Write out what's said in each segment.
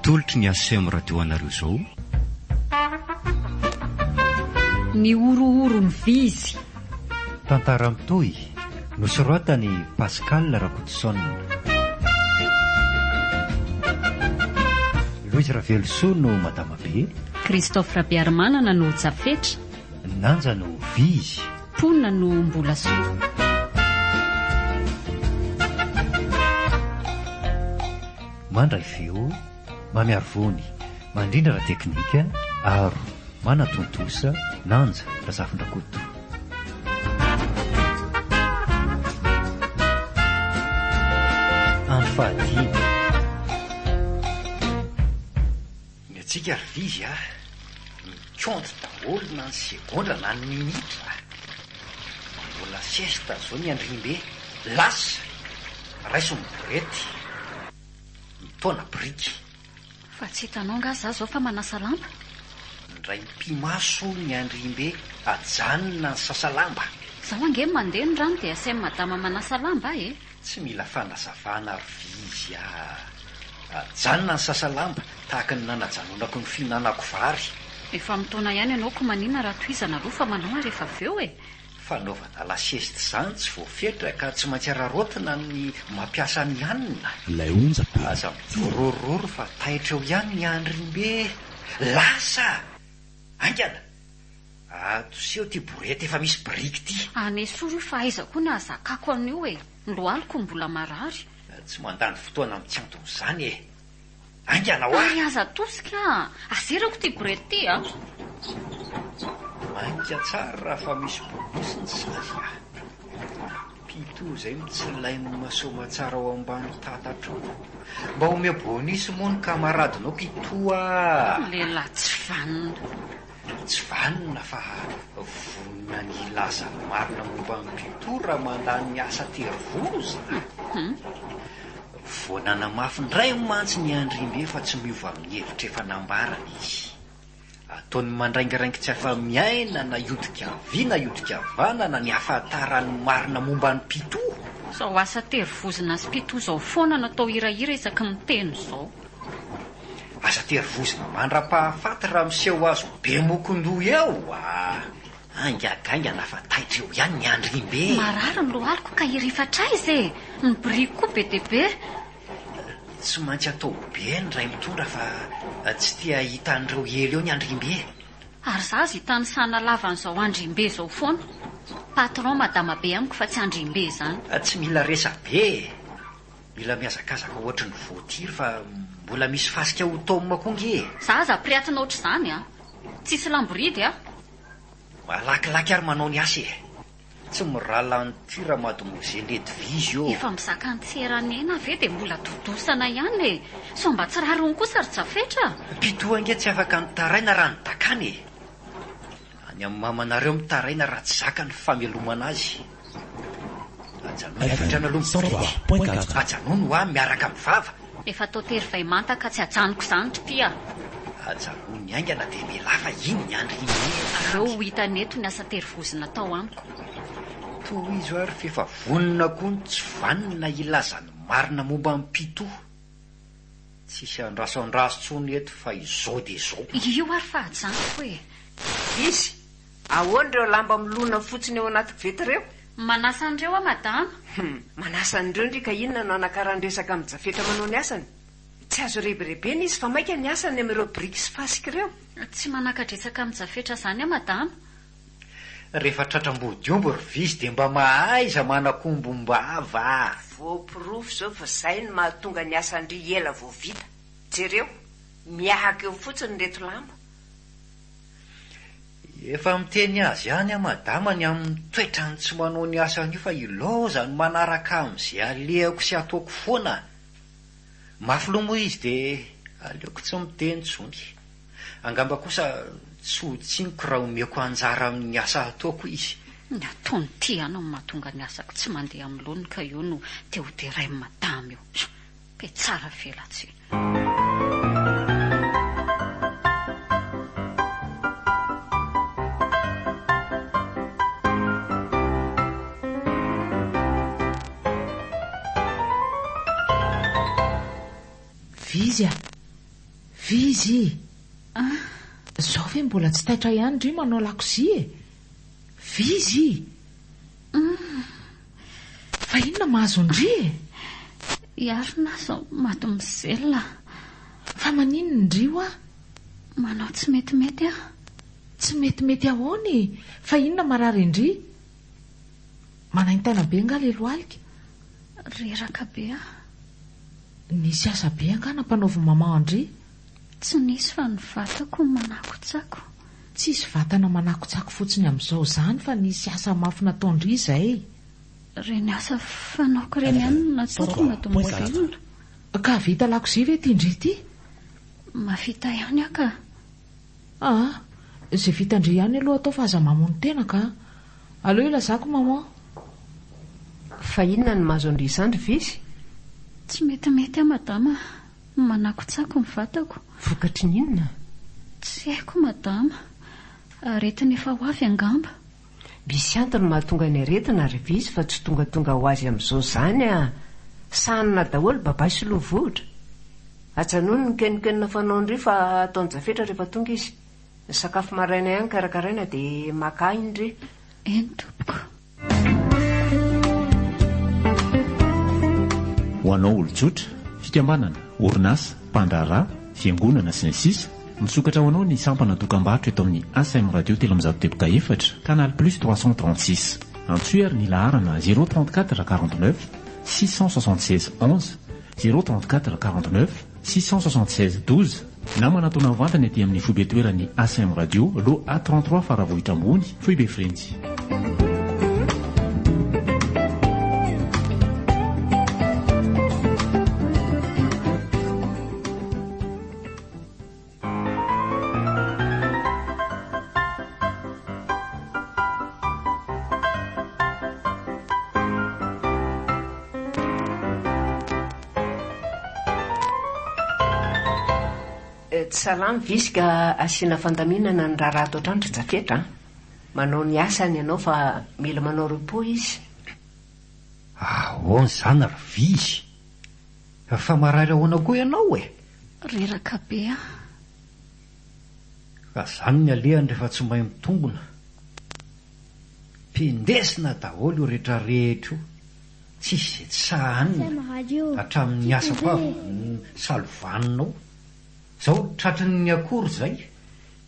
tolotry ny asemo radio anareo izao. Ny orooro ny vizy. Tantara mitohy nosoratany Pascal Rakotoson. Louise Ravelso no Madama Be. Christophe Rabiarmanana no Tsafetra. Nanja no Vizy. Ponina no Mbolasoa. Mandray feo, mamiaro vony, mandrindra teknika, aro, manatontosa, nanja, razafindrakoto. Anfahadiny. Ny atsika ry Vizy mikondro daholo na ny segondra na ny minitra. Mbola siesta zao ny andrimbe, lasa, raiso miborety. Mitona briky. Fa tsy hitanao nga za zao fa manasa lamba. Ndray mpimaso ny andrimbe ajanona ny sasalamba. Zaho ange mandeha ny rano dia asem madama manasa lamba e. Tsy mila fanazavana ry Vizy ajanona ny sasalamba tahaka ny nanajanonako ny fihinanako vary. Efa mitona ihany ianao ko manina raha toizana aloha fa manao rehefa aveo e. Fanaovana lasiesty zany tsy voafetra ka tsy maintsy ararotina ny mampiasa ny hanina. Ilay onja be. Aza mivorororo fa taitra eo ihany ny andrimbe. Lasa! Angana! Toseo ty borety efa misy briky ty. Anesoro fa aiza koa na zakako an'io e. Loaliko mbola marary. Tsy mandany fotoana mitsantona izany e. Angana ho Ary aza tosika. Aserako ty borety ty a. Mainka tsara fa misy bobosiny zaza. Pito zay mitsilainy masoma tsara ao ambany tatatra. Mba ome bonisy moa ny kamaradinao pitoa. Lehilahy tsy vanina. Tsy vanina fa vonina ny laza marina momba ny pito raha mandany ny asa terovoza. Vonana mafy ndray mantsy ny andrimbe fa tsy miova amin'ny hevitra efa nambarana izy. Ataony mandraingarangy tsy afa miaina na iodika vy na iodika vanana ny afatarany marina momba ny pito. Zao asa terivozina sy pito zao foana natao hirahira isaky miteny zao. Asa terivozina mandra-pahafaty raha miseho azo be mokondoha eo Angagaingana fa taitra eo ihany ny andrimbe. Marary ny lohaliko ka hirifatra izy e. Ny briky koa be dia be. Tsy maintsy atao be ny ray mitondra fa tsy tia hitan'ireo elo eo ny andrimbe. Ary zaza hitany sana lavan'izao andrimbe zao foana. Patron madama be amiko fa tsy andrimbe zany. Tsy mila resa be. Mila miazakazaka ohatry ny voatiry fa mbola misy fasika ho taomma koa nge. Zaza priatina ohatr' izany a. Tsisy lamboridy a. Malakilaky ary manao ny asa e. Tsy mirala ny tira mademoiselle Vizy io. Efa mizaka ny tseranena ve dia mbola dodosana ihany e. So mba tsy rarony kosa ry Tsafetra. Pitoa nge tsy afaka nitaraina raha ny dakany e. Any amin'ny mamanareo mitaraina raha tsy zaka ny famelomana azy. Ajanona aloha ajanona ho miaraka amin'ny vava. Efa tao tery vay manta ka tsy ajanoko izany tria. Ajanona ny aingana dia mialafa iny ny andry iny. Reo hita neto ny asa terivozina tao amiko. Toy izy ary fefa vonina koa ny tsy vanina ilazany marina momba amin'ny pito. Tsisy andraso tsony eto fa izao dia izao. Io ary fa ajanoko e. Izy, ahoana ireo lamba milona fotsiny eo anaty koveta ireo? Manasa andreo a madama. Manasa andreo ndrika inona no anakaran-dresaka amin'ny Tsafetra manao ny asany? Tsy azo reberebeny izy fa maika ny asany amin'ireo briky sy fasika ireo. Tsy manakadresaka amin'ny Tsafetra izany a madama. Rehefa tratram-bodiombo ry Vizy dia mba mahaiza manakombombava. Voapirofo zao fa izay no mahatonga ny asandry ela vao vita. Jereo, miahaka eo fotsiny reto lamba. Efa miteny azy ihany a madama ny amin'ny toetrany tsy manao ny asan'io fa ilaozany manaraka amin'izay alehako sy ataoko foana. Mafy moa izy dia aleoko tsy miteny tsony. Angamba kosa tsy hoditsiniko raha omeko anjara amin'ny asa ataoko izy. Ny ataony ty anao mahatonga ny asako tsy mandeha amin'ny loniny ka io no te ho deray madama io. Pe tsara velatsy. Vizy a, Vizy zao ve mbola tsy taitra ihany ndry manao lakozia e? Vizy fa inona mahazo ndry e? Iarina zao maty mizelona. Fa maninona ndrio a? Manao tsy metimety ah. Tsy metimety ahoany? Fa inona marary indry? Manaintana be nga leloalika? Reraka be ah. Nisy asa be anga nampanaovy mama andry? Tsy nisy fa ny vatako manakotsako. Tsisy vatana manakotsako fotsiny amin'izao zany fa nisy asa mafy nataondry izay. Reny asa fanaoko reny ihany nataoko matomobelona. Ka vita lakozia ve tindry ity? Mavita ihany aka. Izay vita ndry ihany aloha atao fa aza mamono tena ka. Aleo ilazako mama. Fa inona ny mahazo andry izany Vizy? Tsy metimety madama. Manakotsako ny vatako. Vokatry ny inona? Tsy haiko madama. Aretina efa ho avy angamba. Misy antony mahatonga ny aretina ry Vizy fa tsy tonga ho azy amin'izao zany a. Sanina daholo babay sy lovohitra. Atsanono ny kenikenina fanao ndry fa ataony jafetra rehefa tonga izy. Ny sakafo maraina ihany karakaraina dia maka indry. Eny tompoko. Ho anao olon-tsotra, fikambanana, orinasa, mpandraharaha, fiangonana sy ny sisa, misokatra ho anao ny sampana dokam-barotra eto amin'ny ASM Radio Telomizato Teboka efatra, Canal Plus 336. Antsoy ary ny laharana 034 49 676 11 034 49 676 12 na manatona vantany aty amin'ny foibe toerany ASM Radio lo A33 faravohitra ambony foibe Frenzy. Salamy Vizy ka asiana fandaminana ny raharaha ato an-trano Jafetra. Manao ny asany ianao fa mila manao repos izy. Ahoana izany ry Vizy? Fa marary ahoana koa ianao e? Reraka be ah. Ka izany ny alehany rehefa tsy mahay mitombona. Mpindesina daholo io rehetra rehetra io. Tsisy tsahanina hatramin'ny asa fa salovaninao. Zao tratran'ny ny akory zay.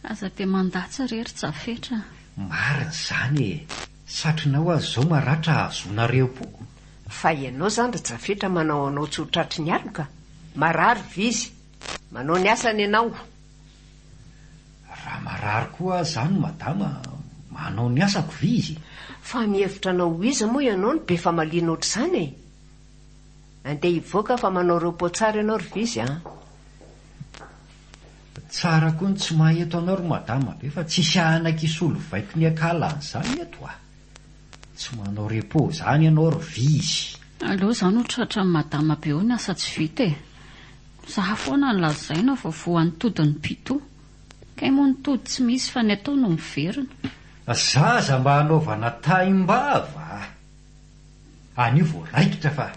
Aza dia mandatsa rery Jafetra. Marina izany e. Satrinao azy zao maratra azonareo po. Fa ianao zany ry Jafetra manao anao tsy ho tratry ny aloka. Marary Vizy. Manao ny asany ianao. Raha marary koa zany madama, manao ny asako Vizy. Fa mihevitra anao iza moa ianao ny be famaliana ohatr'izany e. Andeha hivoaka fa manao repos tsara ianao ry Vizy a. Tsara koa ny tsy maheto anao ry madama be fa tsisy ahanan-kisolo vaiko ny akalan'izany eto a. Tsy manao repos zany ianao ry Vizy. Aleo zany ho tratra ny madama be ho ny asa tsy vita e. Zaho foana ny lazaina vao voan'ny todin'ny pito. Kay moa ny tody tsy misy fa ny atao no miverina. Zaza mba hanaovana taim-bava. Anio vao raikitra fa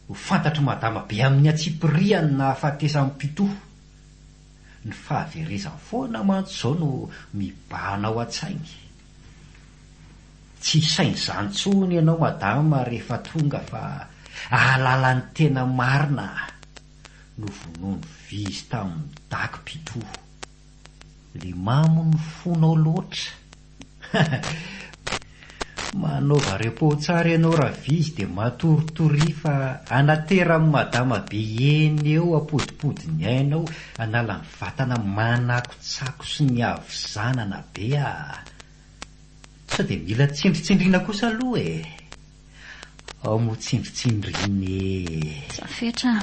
ho fantatry madama be amin'ny atsipiriany na hafatesan'ny pito. Ny fahaverezany foana mantsy zao no mibahana ao an-tsainy. Tsy sainy izany tsony ianao madama rehefa tonga fa ahalala ny tena marina no vonoiny Vizy tamin'ny daky pito. Le mamo ny fonao loatra. Manaova repos tsara ianao raha Vizy dia matoritory fa anateran'ny madama be eny eo apodipodiny ainao hanala ny vatana manakotsako sy ny avizanana be a. Sa dia mila tsindritsindriana kosa aloha e. Ao mo tsindritsindriny. Jafetra,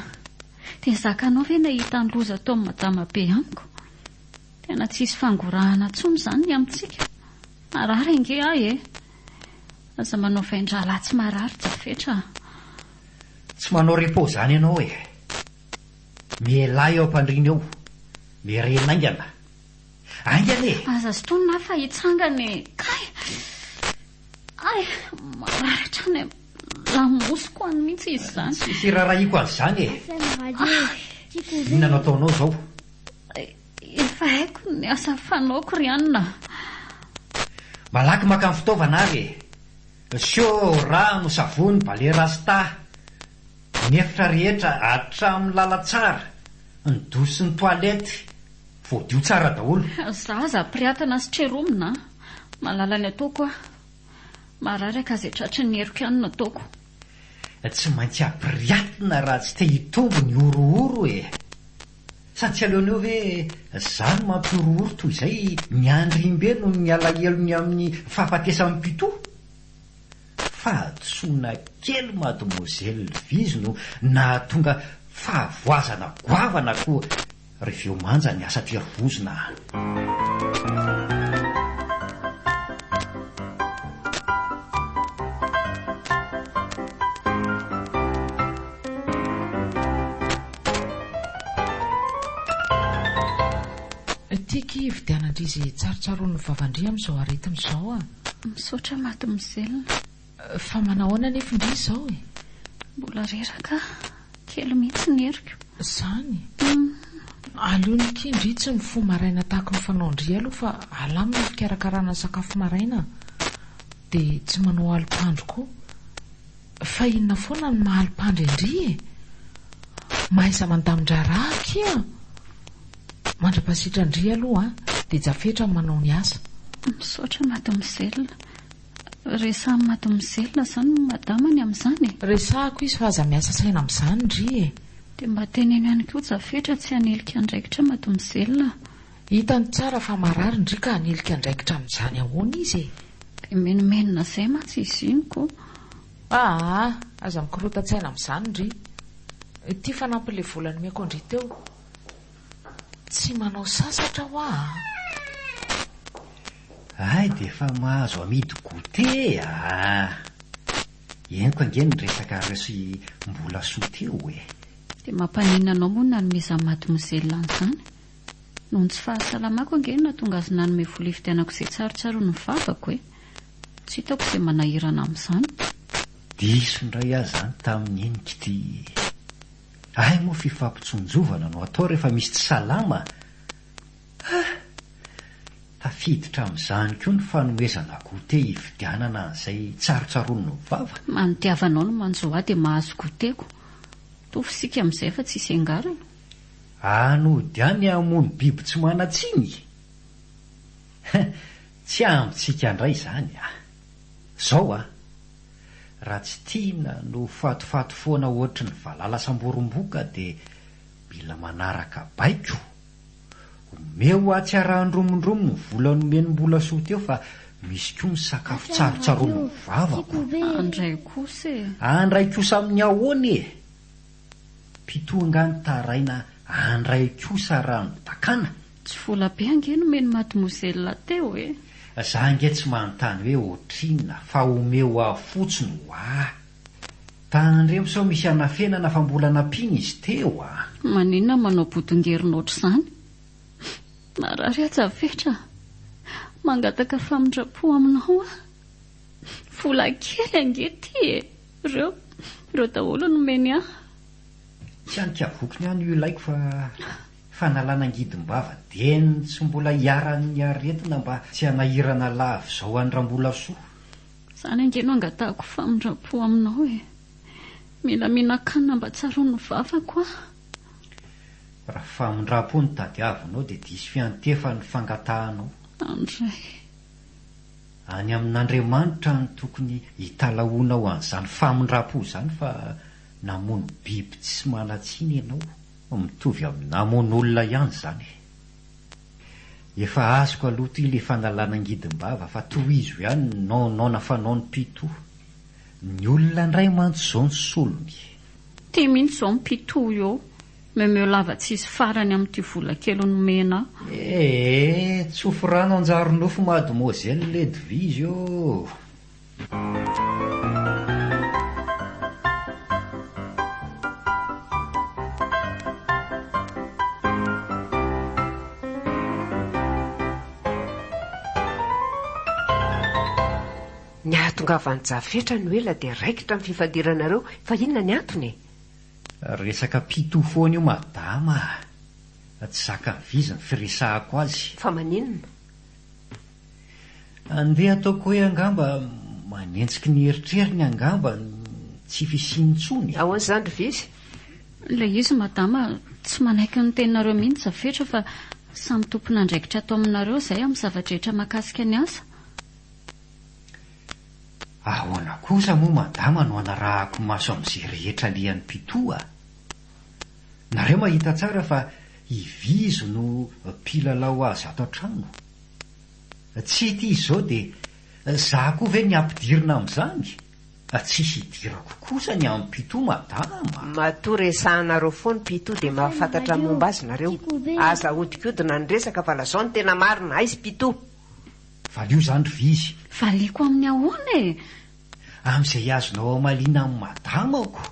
dia zakanao ve nahita ny loza tao amin'ny madama be amiko? Tena tsisy fangorahana tsony zany ny amintsika. Marary inge ahy e. Aza manao vain-drahalahy tsy marary Jafetra. Tsy manao repos zany ianao e. Mialahy eo ampandrina eo. Mirena aingana. Aingana e. Aza sy tony na fa hitsangana e. Kay. Ay, marary hatrany lamosiko any mihitsy izy zany. Tsisy rarahiko an'izany e. Inona no ataonao zao? Fa haiko ny asa fanaoko Rianina. Malaky maka ny fitaovana ary sio rano savony bale rasta ny efitra rehetra hatramin'ny lalatsara ny doso sy ny toalety voadio tsara daholo. Zaza priatana sy treromina malala ny ataoko a marary akazay tratry ny heriko ihany nataoko. Tsy maintsy apriatina raha tsy te hitombo ny orooro e. Sady tsy aleoneo ve zany mampiorooro toy izay ny andrimbe no ny alahelony amin'ny fahafatesan'ny pito. Fahatsoana kely mademoiselle Vizy no nahatonga fahavoazana goavana koa reveo manja ny asa terivozona. Tiky vidianandrizy tsarotsaroan'ny vavandria amin'izao aretin'izao a. Misaotra mademoiselle. Fa manahoana nefa indry izao e? Mbola reraka kely mihitsy ny heriko. Zany aleony kindry tsy ny fo maraina tahaka ny fanaondry aloha fa alamina fikarakarana sakafo maraina dia tsy manao alipandro koa. Fa inona foana ny mahalipandry indry e? Mahaiza mandamindra raha kia mandra-pasitra indry aloha dia jafetra manao ny asa. Misaotra mademoiselle. Resahany mademoiselle zany madamany amin'izany. Resahako izy fa aza miasa saina amin'izany indry e. Dia mba teneny ihany koa jafetra tsy hanelika andraikitra mademoiselle. Hitany tsara fa marary indry ka hanelika andraikitra amin'izany ahoana izy e. Dia menomenona izay matsy izy inoko. Aza mikorota-tsaina amin'izany indry. Ity fanampy ilay volany miako indry teo. Tsy manao sasatra ho Ay, dia efa mahazo amidy goûté Henoko ange ny resaka resy mbola soa teo e. Dia mampaninana anao moa nanomezan'ny mademoiselle an'izany. Noho ny tsy fahasalamako ange nahatonga azy nanome vola hividianako izay tsarotsaroany ny vavako e. Tsy hitako izay manahirana amin'izany. Diso indray azy zany tamin'ny enika ity. Ay moa fifampitsonjovana no atao rehefa misy tsy salama. Tafiditra amin'izany koa ny fanomezana goûté hividianana an'izay tsarotsaroany ny vava. Manitiavanao no manjo ahy dia mahazo goûtéko. Tovy sika amin'izay fa tsy hisy angarana. Anody ihany hamono biby tsy manatsiny. Tsy amintsika indray izany Zao raha tsy tiana no fatofato foana ohatry ny valala samboromboka dia mila manaraka baiko. Omeo ahatsiarahandromondromo ny vola nomenim-bola soa teo fa misy koa ny sakafo tsarotsaroany ny vavako. Andray kosa e. Andray kosa amin'ny ahoana e. Pito angany taraina andray kosa raha ny takana. Tsy vola be ange nomeny mademoiselle teo e. Za ange tsy manontany hoe otrina fa omeo afotsiny Tanandremo sao misy anafenana fa mbola nampiny izy teo Maninona manao bodongerinona ohatr'izany? Marary ajafetra. Mangataka famindrapo aminao Vola kely ange ty e. Reo daholo nomeny ahy. Tsy anikavokony ihany io ilaiko fa nalana angidim-bava deny tsy mbola hiaran'ny aretina mba tsy hanahirana lava izao andram-bola soa. Zany ange no angatahako famindrapo aminao e. Mila mihinan-kanina mba tsaroany ny vavako Raha famindrapo ny tadiavinao dia diso fiantefa ny fangatahanao. Andray. Any amin'Andriamanitra no tokony hitalahoana ho an'izany famindrapo izany fa namono biby tsy manatsiny ianao. Mitovy amin'ny namon'olona ihany izany. Efa azoko aloha ty ilay fanalana angidim-bava fa tohizo ihany naona fanaony pito. Ny olona indray mantsy izao ny solony. Ty mihitsy izao mipito eo. Memeo lava tsisy farany amin'ity vola kely nomena. Tsofo rano anjaro nofo mademoiselle Ledvizy io. Ny ahatongavany jafetra ny ela dia raikitra amin'ny fifadiranareo fa inona ny antony? Resaka pito foana io madama. Tsy zaka mivizy ny firesahako azy. Fa maninona? Andeha ataoko hoe angamba manentsiky ny eritreriny angamba tsy fisiantsony. Ahoan'izany ry vizy? Ilay izy madama tsy manaiky ny teninareo mihitsy zafetra fa samy tompona andraikitra atao aminareo izay amin'ny zavatra mahakasika ny asa. Ahoana kosa moa madama no anarahako maso amin'izay rehetra lian'ny mpitoa. Nareo mahita tsara fa ivizo no mpilalao azy ato an-trano. Tsy ity izao dia za koa ve ny ampidirina amin'izany? Tsisy hidirako kosa ny amin'ny mpitoa madama. Matoa resahanareo foana mpitoa dia mahafantatra momba azy nareo. Aza hodikodina ny resaka fa lazao ny tena marina. Aizy mpitoa. Valio izany ry vizy. Valiako amin'ny ahoana e? Amin'izay azonao amaliana amin'ny madamako.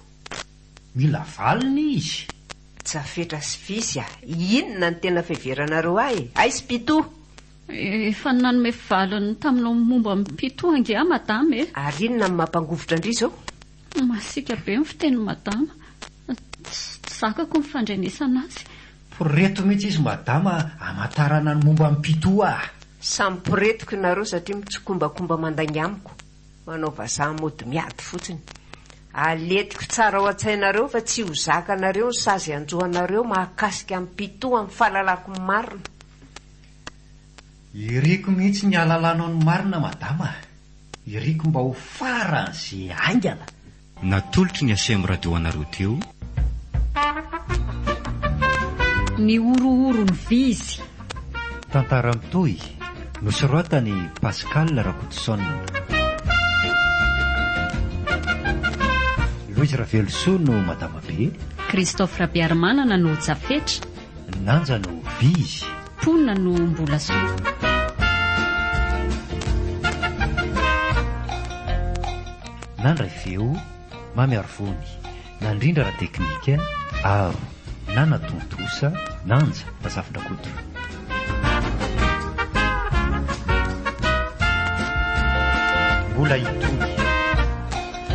Mila valina izy. Jafetra sy vizy inona ny tena fiheveranareo ahy? Aizy mpitoa. Efa nanome valiny taminao momba mpitoa ange madama e. Ary inona ny mampangovotra indry izao? Masika be ny fiteny madama. Tsy zakako ny fandrenesana azy. Poreto mihitsy izy madama amatarana ny momba mpitoa. Samy poretiko nareo satria mitsokombakomba mandangy amiko. Manao vazaha mody miady fotsiny. Aletiko tsara ao an-tsainareo fa tsy ho zakanareo ny sazy anjohanareo mahakasika amin'ny mpitoa amin'ny fahalalako ny marina. Iriko mihitsy ny ahalalana ny marina madama. Iriko mba ho faran'izay aingana. Natolotry ny asemo radio anareo teo. Ny orooro ny vizy. Tantara mitohy nosoratany Pascal Rakotoson. Louise Ravelso no madama be. Christophe Rabiarmanana no Jafetra. Nanja no Vizy. Ponina no Mbolasoa. Nandray feo mamy arvony, nandrindra raha teknika aro, na natontosa, nanja Razafindrakoto. Mbola itony